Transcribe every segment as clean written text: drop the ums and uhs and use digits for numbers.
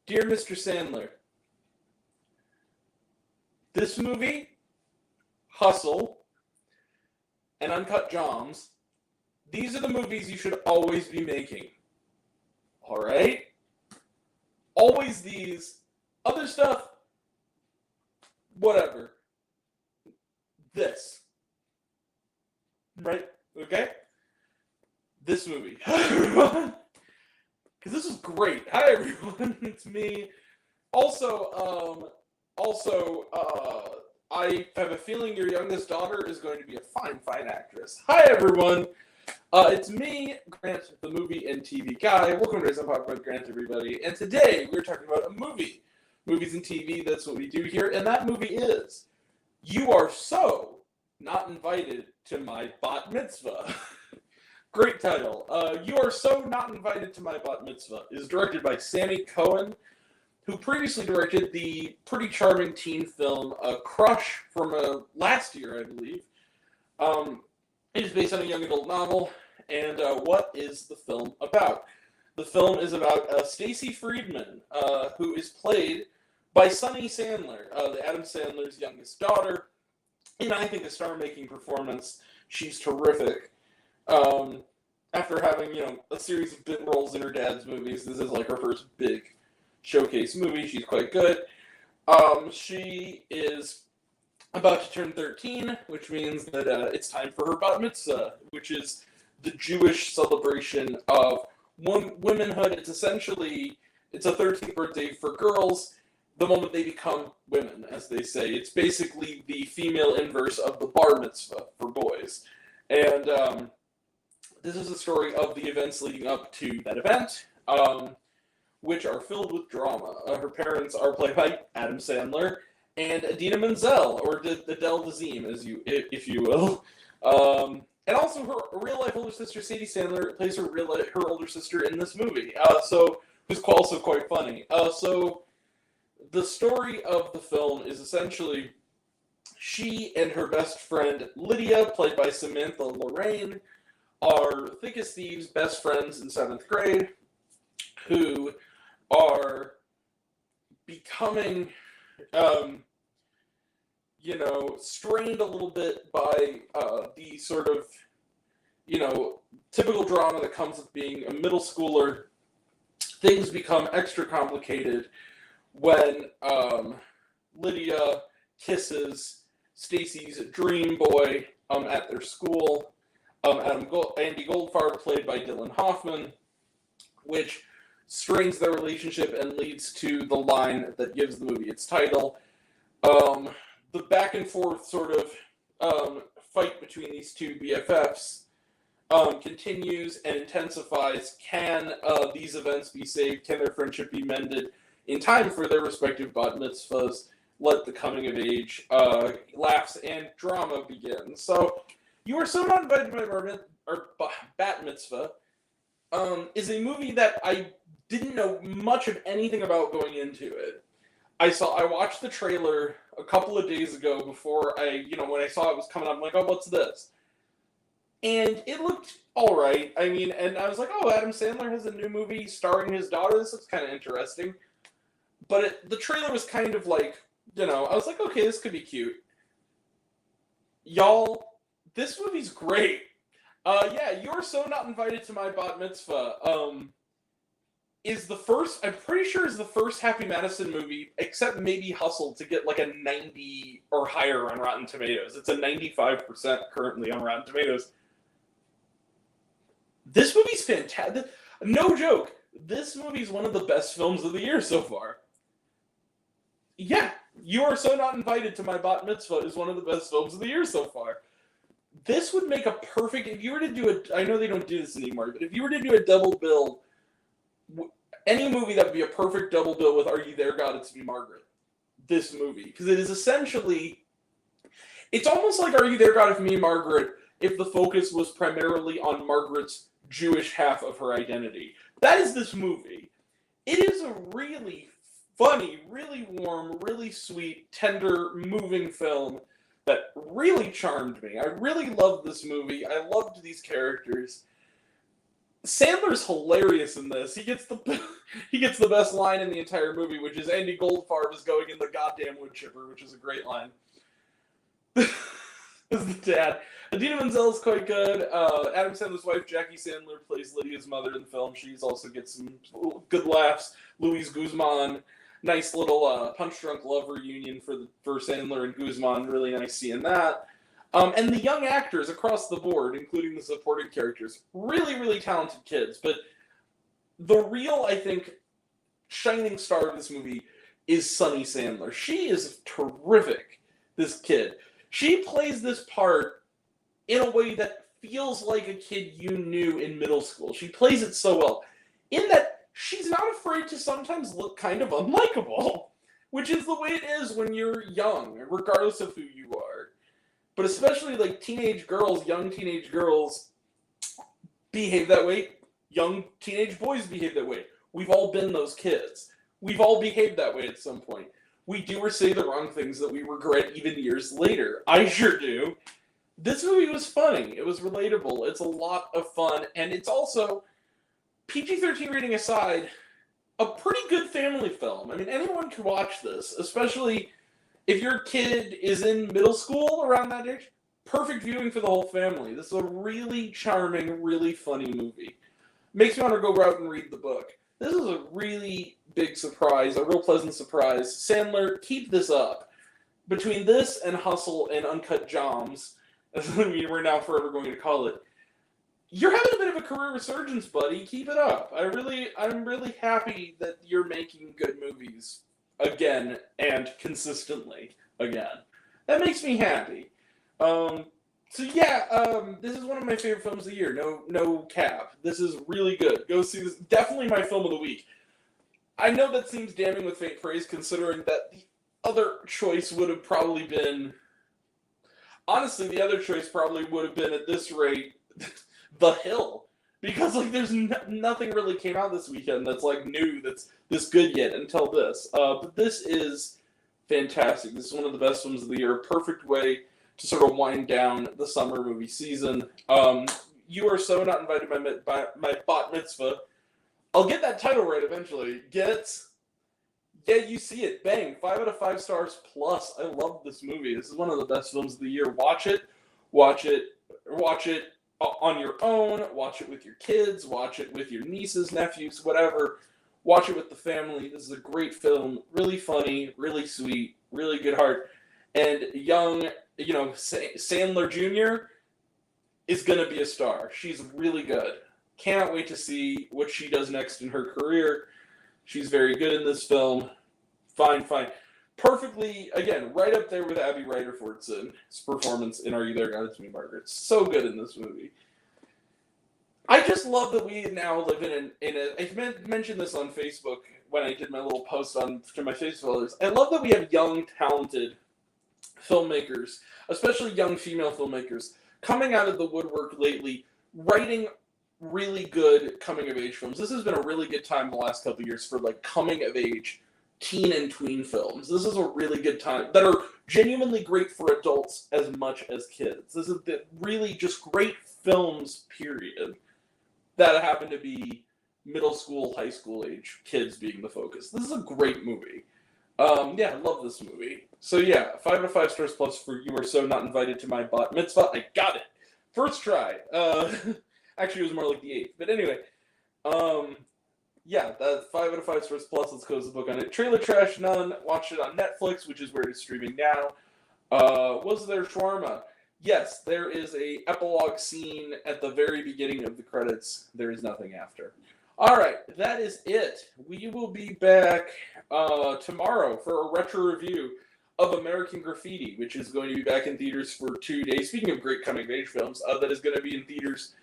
Dear Mr. Sandler, this movie, Hustle, and Uncut Gems, these are the movies you should always be making. Alright? Always these. Other stuff, whatever. This. Right? Okay? This movie. Hi, everyone! Because this is great. Hi, everyone. It's me. Also, I have a feeling your youngest daughter is going to be a fine, fine actress. Hi, everyone. It's me, Grant, the movie and TV guy. Welcome to Some Pop with Grant, everybody. And today we're talking about a movie. Movies and TV, that's what we do here. And that movie is You Are So Not Invited to My Bat Mitzvah. Great title. You Are So Not Invited to My Bat Mitzvah is directed by Sammy Cohen, who previously directed the pretty charming teen film Crush from last year, I believe. It is based on a young adult novel. And what is the film about? The film is about Stacey Friedman, who is played by Sunny Sandler, the Adam Sandler's youngest daughter. And I think a star-making performance. She's terrific. After having, a series of bit roles in her dad's movies, this is like her first big showcase movie. She's quite good. She is about to turn 13, which means that it's time for her bat mitzvah, which is the Jewish celebration of womanhood. It's essentially, it's a 13th birthday for girls, the moment they become women, as they say. It's basically the female inverse of the bar mitzvah for boys. And this is a story of the events leading up to that event, which are filled with drama. Her parents are played by Adam Sandler and Adina Menzel, or Adele Dazeem, if you will. And also her real-life older sister, Sadie Sandler, plays her older sister in this movie, who's also quite funny. So the story of the film is essentially she and her best friend, Lydia, played by Samantha Lorraine, are thick as thieves, best friends in 7th grade, who are becoming, strained a little bit by the sort of, typical drama that comes with being a middle schooler. Things become extra complicated when Lydia kisses Stacy's dream boy at their school, Andy Goldfarb, played by Dylan Hoffman, which strains their relationship and leads to the line that gives the movie its title. The back and forth sort of fight between these two BFFs continues and intensifies. Can these events be saved? Can their friendship be mended in time for their respective bat mitzvahs? Let the coming of age laughs and drama begin. So, You Are So Not Invited to My Bat Mitzvah is a movie that I didn't know much of anything about going into it. I watched the trailer a couple of days ago before when I saw it was coming up. I'm like, oh, what's this? And it looked all right. I mean, and I was like, oh, Adam Sandler has a new movie starring his daughter. This looks kind of interesting. But the trailer was kind of like, I was like, okay, this could be cute. Y'all, this movie's great. You Are So Not Invited to My Bat Mitzvah. I'm pretty sure is the first Happy Madison movie, except maybe Hustle, to get like a 90 or higher on Rotten Tomatoes. It's a 95% currently on Rotten Tomatoes. This movie's fantastic. No joke. This movie's one of the best films of the year so far. Yeah, You Are So Not Invited to My Bat Mitzvah is one of the best films of the year so far. This would make a perfect, if you were to do I know they don't do this anymore, but if you were to do a double bill, any movie that would be a perfect double bill with Are You There, God? It's Me, Margaret. This movie. Because it is essentially, it's almost like Are You There, God? It's Me, Margaret, if the focus was primarily on Margaret's Jewish half of her identity. That is this movie. It is a really funny, really warm, really sweet, tender, moving film that really charmed me. I really loved this movie. I loved these characters. Sandler's hilarious in this. He gets the best line in the entire movie, which is Andy Goldfarb is going in the goddamn wood chipper, which is a great line. As the dad. Idina Menzel is quite good. Adam Sandler's wife, Jackie Sandler, plays Lydia's mother in the film. She's also gets some good laughs. Luis Guzman, nice little punch-drunk love reunion for Sandler and Guzman. Really nice seeing that. And the young actors across the board, including the supporting characters, really, really talented kids. But the real, I think, shining star of this movie is Sunny Sandler. She is terrific, this kid. She plays this part in a way that feels like a kid you knew in middle school. She plays it so well. In that, she's not afraid to sometimes look kind of unlikable, which is the way it is when you're young, regardless of who you are. But especially like teenage girls, young teenage girls behave that way. Young teenage boys behave that way. We've all been those kids. We've all behaved that way at some point. We do or say the wrong things that we regret even years later. I sure do. This movie was funny. It was relatable. It's a lot of fun. And it's also, PG-13 rating aside, a pretty good family film. I mean, anyone can watch this, especially if your kid is in middle school around that age. Perfect viewing for the whole family. This is a really charming, really funny movie. Makes me want to go out and read the book. This is a really big surprise, a real pleasant surprise. Sandler, keep this up. Between this and Hustle and Uncut Gems, as we're now forever going to call it, you're having a bit of a career resurgence, buddy. Keep it up. I'm really happy that you're making good movies again and consistently again. That makes me happy. This is one of my favorite films of the year. No cap. This is really good. Go see this. Definitely my film of the week. I know that seems damning with faint praise, considering that the other choice would have probably been. Honestly, the other choice probably would have been at this rate, The Hill, because like there's nothing really came out this weekend that's like new, that's this good yet until this. But this is fantastic. This is one of the best films of the year. A perfect way to sort of wind down the summer movie season. You Are So Not Invited by my Bat Mitzvah. I'll get that title right eventually. Get it? Yeah, you see it. Bang. 5 out of 5 stars plus. I love this movie. This is one of the best films of the year. Watch it on your own. Watch it with your kids. Watch it with your nieces, nephews, whatever. Watch it with the family. This is a great film. Really funny, really sweet, really good heart. And young, Sandler Jr. is going to be a star. She's really good. Cannot wait to see what she does next in her career. She's very good in this film. Fine. Perfectly, again, right up there with Abby Ryderfort's performance in Are You There, God? It's Me, Margaret. So good in this movie. I just love that we now live in I mentioned this on Facebook when I did my little post to my Facebook followers. I love that we have young, talented filmmakers, especially young female filmmakers, coming out of the woodwork lately, writing really good coming-of-age films. This has been a really good time the last couple of years for like coming-of-age teen and tween films. This is a really good time that are genuinely great for adults as much as kids. This is really just great films, period, that happen to be middle school, high school age kids being the focus. This is a great movie. I love this movie. So 5 out of 5 stars plus for You Are So Not Invited to My Bat Mitzvah. I got it. First try. Actually, it was more like the 8th. But anyway, that's 5 out of 5 stars plus. Let's close the book on it. Trailer Trash None. Watch it on Netflix, which is where it is streaming now. Was there shawarma? Yes, there is a epilogue scene at the very beginning of the credits. There is nothing after. All right, that is it. We will be back tomorrow for a retro review of American Graffiti, which is going to be back in theaters for 2 days. Speaking of great coming-of-age films, that is going to be in theaters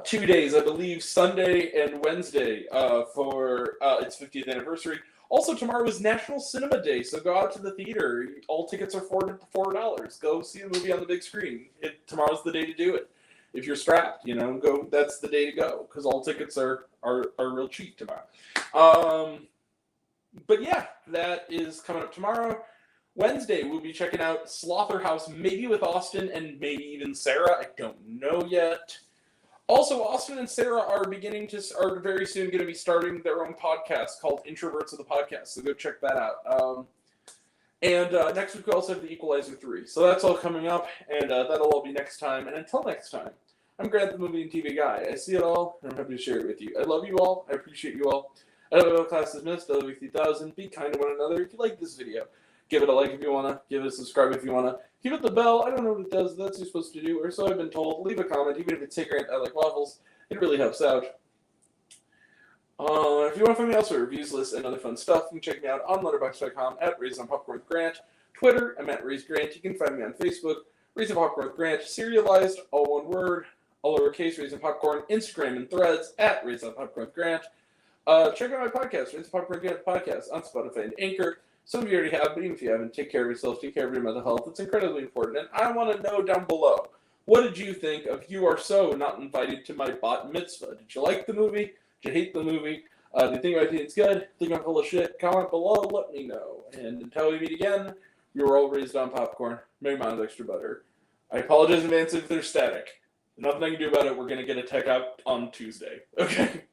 2 days, I believe, Sunday and Wednesday for its 50th anniversary. Also, tomorrow is National Cinema Day, so go out to the theater. All tickets are $4. Go see the movie on the big screen. Tomorrow's the day to do it. If you're strapped, go. That's the day to go because all tickets are real cheap tomorrow. But yeah, that is coming up tomorrow. Wednesday, we'll be checking out Slaughterhouse, maybe with Austin and maybe even Sarah. I don't know yet. Also, Austin and Sarah are very soon going to be starting their own podcast called Introverts of the Podcast. So go check that out. And next week we also have The Equalizer 3. So that's all coming up, and that'll all be next time. And until next time, I'm Grant, the movie and TV guy. I see it all, and I'm happy to share it with you. I love you all. I appreciate you all. I love all class dismissed. I love you 3000. Be kind to one another. If you like this video, give it a like if you want to. Give it a subscribe if you want to. Give it the bell. I don't know what it does. That's what you're supposed to do, or so I've been told. Leave a comment, even if it's "Hey Grant, I like waffles." It really helps out. If you want to find me elsewhere, reviews, lists, and other fun stuff, you can check me out on letterboxd.com at RaisinOnPopcornWithGrant. Twitter, I'm at RaiseGrant. You can find me on Facebook, Raisin Popcorn with Grant, serialized, all one word, all lowercase, Raisin Popcorn, Instagram and Threads at Raisin Popcorn with Grant. Check out my podcast, Raisin Popcorn with Grant Podcast, on Spotify and Anchor. Some of you already have, but even if you haven't, take care of yourself, take care of your mental health. It's incredibly important. And I want to know down below, what did you think of You Are So Not Invited to My Bat Mitzvah? Did you like the movie? Did you hate the movie? Do you think it's good? Think I'm full of shit? Comment below, let me know. And until we meet again, we were all raised on popcorn. Maybe mine with extra butter. I apologize in advance if they're static. There's nothing I can do about it. We're going to get a tech out on Tuesday. Okay?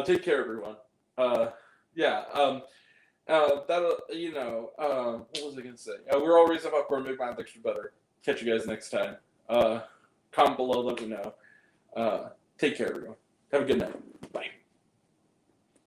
Take care, everyone. What was I going to say? We're all raised on popcorn. Maybe mine with extra butter. Catch you guys next time. Comment below, let me know. Take care, everyone. Have a good night. Bye.